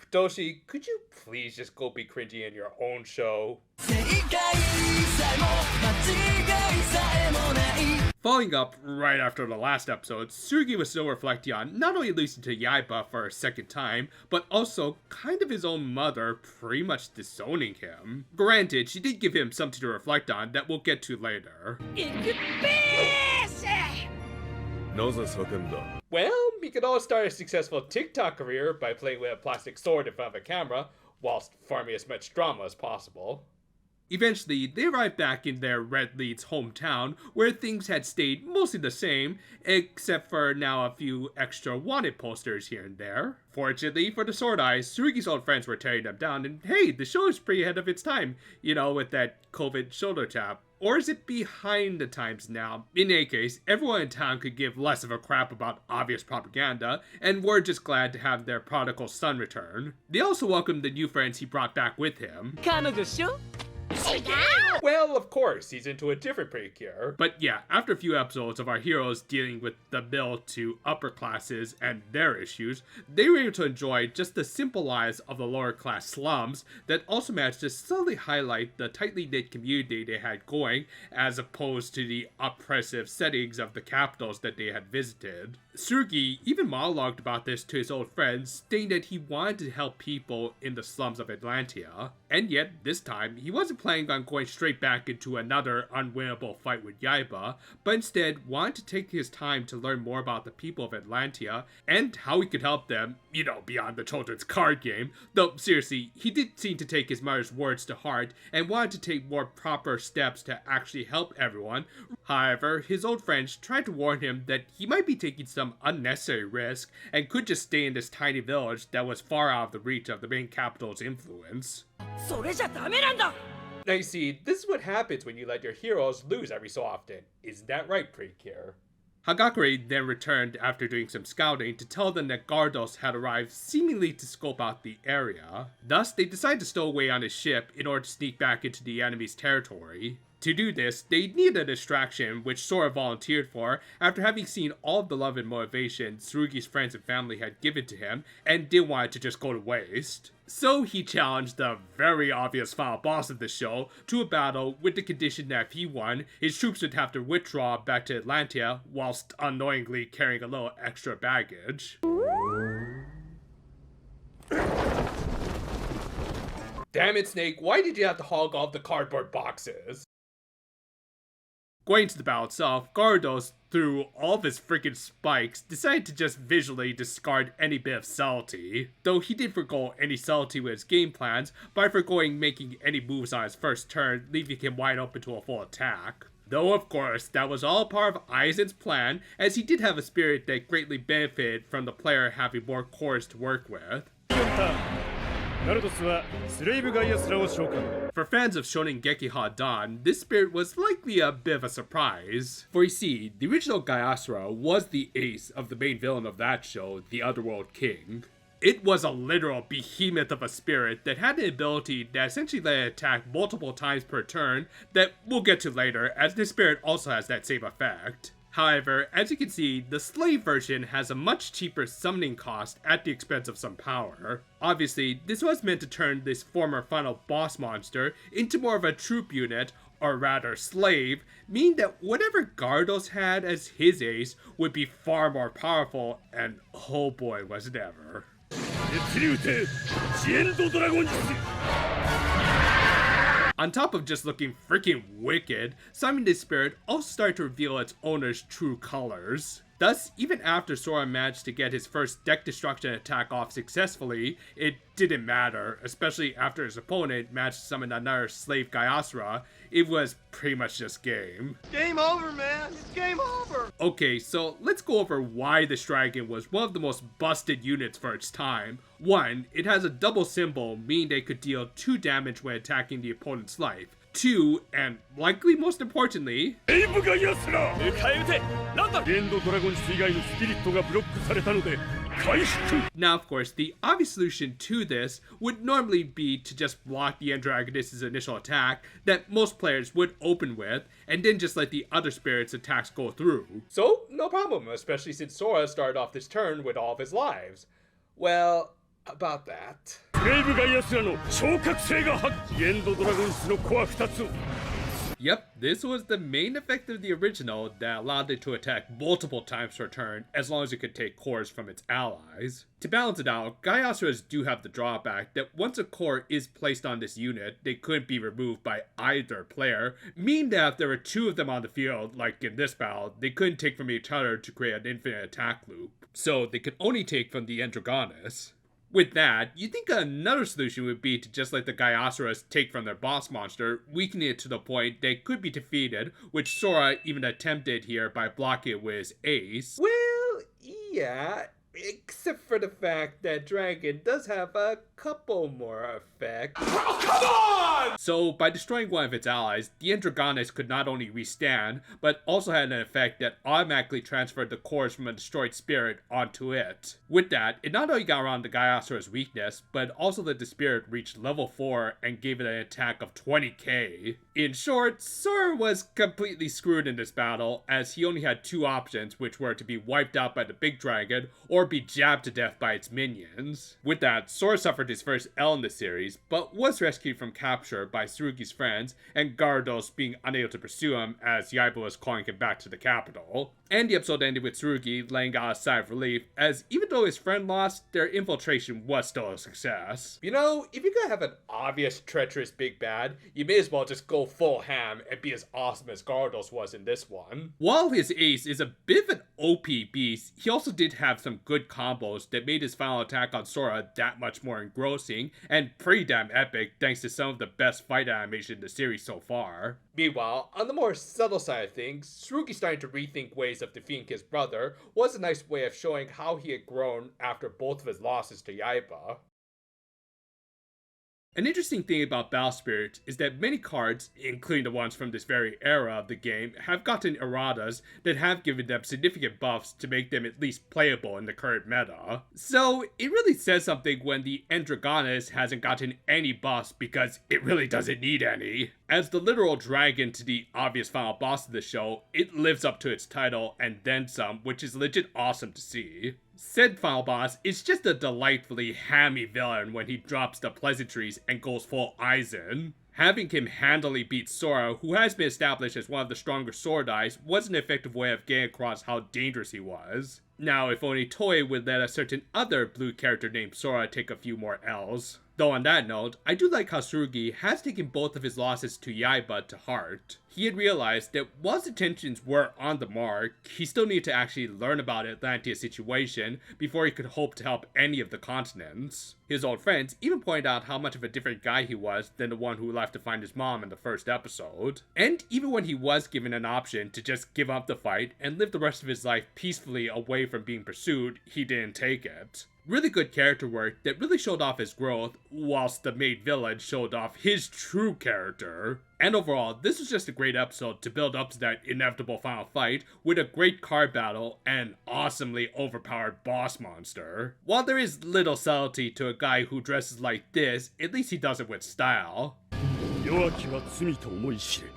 Futoshi, could you please just go be cringy in your own show? Following up right after the last episode, Tsurugi was still reflecting on not only losing to Yaiba for a second time, but also kind of his own mother pretty much disowning him. Granted, she did give him something to reflect on that we'll get to later. Well, he could all start a successful TikTok career by playing with a plastic sword in front of a camera, whilst farming as much drama as possible. Eventually, they arrived back in their Red Lead's hometown, where things had stayed mostly the same, except for now a few extra wanted posters here and there. Fortunately for the Sword Eyes, Tsurugi's old friends were tearing them down, and hey, the show is pretty ahead of its time, you know, with that COVID shoulder tap. Or is it behind the times now? In any case, everyone in town could give less of a crap about obvious propaganda, and were just glad to have their prodigal son return. They also welcomed the new friends he brought back with him. Well, of course, he's into a different precure. But yeah, after a few episodes of our heroes dealing with the middle to upper classes and their issues, they were able to enjoy just the simple lives of the lower class slums that also managed to subtly highlight the tightly knit community they had going, as opposed to the oppressive settings of the capitals that they had visited. Tsurugi even monologued about this to his old friends, stating that he wanted to help people in the slums of Atlantia. And yet, this time, he wasn't planning on going straight back into another unwinnable fight with Yaiba, but instead wanted to take his time to learn more about the people of Atlantia and how he could help them, you know, beyond the children's card game. Though, seriously, he did seem to take his mother's words to heart and wanted to take more proper steps to actually help everyone. However, his old friends tried to warn him that he might be taking some unnecessary risk and could just stay in this tiny village that was far out of the reach of the main capital's influence. Now you see, this is what happens when you let your heroes lose every so often. Isn't that right, Precure? Hagakure then returned after doing some scouting to tell them that Gardos had arrived seemingly to scope out the area. Thus, they decided to stow away on his ship in order to sneak back into the enemy's territory. To do this, they needed a distraction, which Sora volunteered for after having seen all of the love and motivation Tsurugi's friends and family had given to him and didn't want it to just go to waste. So he challenged the very obvious final boss of the show to a battle with the condition that if he won, his troops would have to withdraw back to Atlantia whilst unknowingly carrying a little extra baggage. Damn it, Snake, why did you have to hog all the cardboard boxes? Going to the battle itself, Gardos, through all of his freaking spikes, decided to just visually discard any bit of subtlety. Though he did forgo any subtlety with his game plans by forgoing making any moves on his first turn, leaving him wide open to a full attack. Though of course, that was all part of Aizen's plan, as he did have a spirit that greatly benefited from the player having more cores to work with. For fans of Shonen Gekihá Dan, this spirit was likely a bit of a surprise. For you see, the original Gaiasura was the ace of the main villain of that show, the Otherworld King. It was a literal behemoth of a spirit that had the ability that essentially let it attack multiple times per turn that we'll get to later, as this spirit also has that same effect. However, as you can see, the slave version has a much cheaper summoning cost at the expense of some power. Obviously, this was meant to turn this former final boss monster into more of a troop unit, or rather slave, meaning that whatever Gardos had as his ace would be far more powerful, and oh boy was it ever. On top of just looking freaking wicked, summoning this spirit also started to reveal its owner's true colors. Thus, even after Sora managed to get his first deck destruction attack off successfully, it didn't matter, especially after his opponent managed to summon another slave Gaiasura. It was pretty much just game. Game over, man! It's game over! Okay, so let's go over why this dragon was one of the most busted units for its time. 1, it has a double symbol, meaning they could deal 2 damage when attacking the opponent's life. 2, and likely most importantly, now of course, the obvious solution to this would normally be to just block the Andragonist's initial attack that most players would open with, and then just let the other spirit's attacks go through. So, no problem, especially since Sora started off this turn with all of his lives. Well, about that. ブレイブガイアスらの昇格性が発揮エンドドラゴンスのコア2つ Yep, this was the main effect of the original that allowed it to attack multiple times per turn as long as it could take cores from its allies. To balance it out, Gaiasuras do have the drawback that once a core is placed on this unit, they couldn't be removed by either player, meaning that if there were two of them on the field, like in this battle, they couldn't take from each other to create an infinite attack loop. So they could only take from the Androgonus. With that, you'd think another solution would be to just let the Gaiasuras take from their boss monster, weakening it to the point they could be defeated, which Sora even attempted here by blocking it with his ace. Well, yeah, except for the fact that Dragon does have a couple more effects. Oh, come on! So, by destroying one of its allies, the Androgonus could not only restand, but also had an effect that automatically transferred the cores from a destroyed spirit onto it. With that, it not only got around the Gaiasuras' weakness, but also let the spirit reach level 4 and gave it an attack of 20k. In short, Sora was completely screwed in this battle, as he only had two options, which were to be wiped out by the big dragon, or be jabbed to death by its minions. With that, Sora suffered his first L in the series, but was rescued from capture by Tsurugi's friends, and Gyarados being unable to pursue him as Yaiba was calling him back to the capital. And the episode ended with Tsurugi laying out a sigh of relief, as even though his friend lost, their infiltration was still a success. You know, if you're gonna have an obvious treacherous big bad, you may as well just go full ham and be as awesome as Gyarados was in this one. While his ace is a bit of an OP beast, he also did have some good combos that made his final attack on Sora that much more engrossing, and pretty damn epic thanks to some of the best fight animation in the series so far. Meanwhile, on the more subtle side of things, Tsurugi starting to rethink ways of defeating his brother was a nice way of showing how he had grown after both of his losses to Yaiba. An interesting thing about Battle Spirit is that many cards, including the ones from this very era of the game, have gotten erratas that have given them significant buffs to make them at least playable in the current meta. So it really says something when the Androgonus hasn't gotten any buffs because it really doesn't need any. As the literal dragon to the obvious final boss of the show, it lives up to its title and then some, which is legit awesome to see. Said final boss is just a delightfully hammy villain when he drops the pleasantries and goes full Aizen. Having him handily beat Sora, who has been established as one of the stronger sword eyes, was an effective way of getting across how dangerous he was. Now, if only Toei would let a certain other blue character named Sora take a few more L's. Though on that note, I do like how Tsurugi has taken both of his losses to Yaiba to heart. He had realized that while his intentions were on the mark, he still needed to actually learn about Atlantea's situation before he could hope to help any of the continents. His old friends even pointed out how much of a different guy he was than the one who left to find his mom in the first episode. And even when he was given an option to just give up the fight and live the rest of his life peacefully away from being pursued, he didn't take it. Really good character work that really showed off his growth, whilst the main villain showed off his true character. And overall, this was just a great episode to build up to that inevitable final fight, with a great card battle and an awesomely overpowered boss monster. While there is little subtlety to a guy who dresses like this, at least he does it with style. 弱きは罪と思い知れ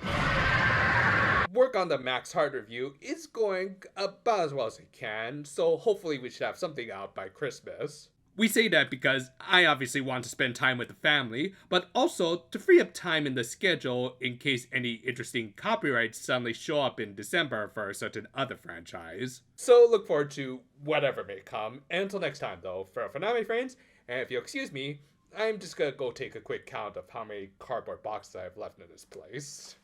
Work on the Max Heart review is going about as well as it can, so hopefully we should have something out by Christmas. We say that because I obviously want to spend time with the family, but also to free up time in the schedule in case any interesting copyrights suddenly show up in December for a certain other franchise. So look forward to whatever may come. And until next time though, for now my friends, and if you'll excuse me, I'm just gonna go take a quick count of how many cardboard boxes I've left in this place.